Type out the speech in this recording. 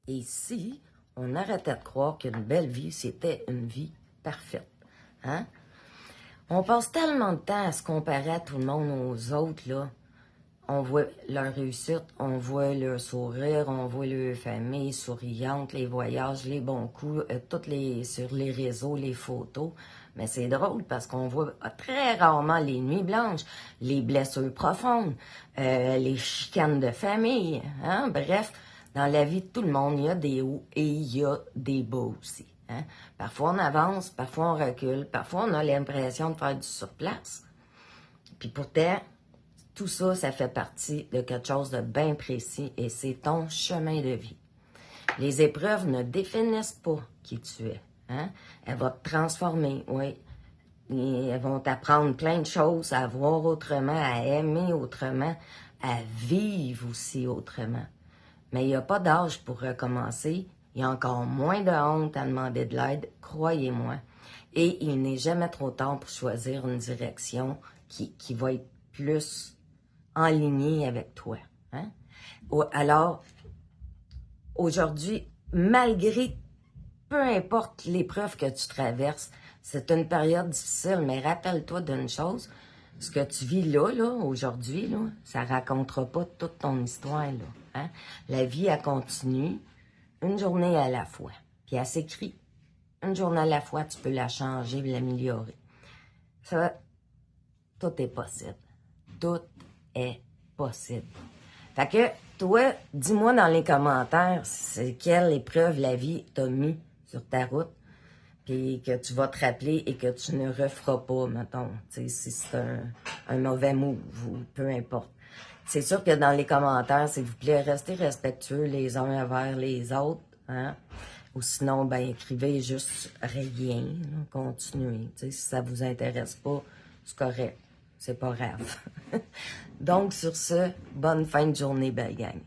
Et si on arrêtait de croire qu'une belle vie, c'était une vie parfaite, hein? On passe tellement de temps à se comparer à tout le monde, aux autres, là. On voit leur réussite, on voit leur sourire, on voit leur famille souriante, les voyages, les bons coups, sur les réseaux, les photos. Mais c'est drôle parce qu'on voit très rarement les nuits blanches, les blessures profondes, les chicanes de famille, hein? Bref, dans la vie de tout le monde, il y a des hauts et il y a des bas aussi. Hein? Parfois on avance, parfois on recule, parfois on a l'impression de faire du surplace. Puis pourtant, tout ça, ça fait partie de quelque chose de bien précis et c'est ton chemin de vie. Les épreuves ne définissent pas qui tu es. Hein? Elles vont te transformer, oui. Et elles vont t'apprendre plein de choses, à voir autrement, à aimer autrement, à vivre aussi autrement. Mais il n'y a pas d'âge pour recommencer. Il y a encore moins de honte à demander de l'aide, croyez-moi. Et il n'est jamais trop tard pour choisir une direction qui va être plus en ligne avec toi. Hein? Alors, aujourd'hui, malgré peu importe l'épreuve que tu traverses, c'est une période difficile, mais rappelle-toi d'une chose, ce que tu vis là, aujourd'hui, là, ça racontera pas toute ton histoire, là. Hein? La vie, elle continue, une journée à la fois. Puis elle s'écrit. Une journée à la fois, tu peux la changer, l'améliorer. Ça, tout est possible. Tout est possible. Fait que, toi, dis-moi dans les commentaires c'est quelle épreuve la vie t'a mis sur ta route, puis que tu vas te rappeler et que tu ne referas pas, mettons, si c'est un mauvais move ou peu importe. C'est sûr que dans les commentaires, s'il vous plaît, restez respectueux les uns envers les autres, hein? Ou sinon, ben écrivez juste rien, là, continuez. Si ça vous intéresse pas, c'est correct, c'est pas grave. Donc, sur ce, bonne fin de journée, belle gang.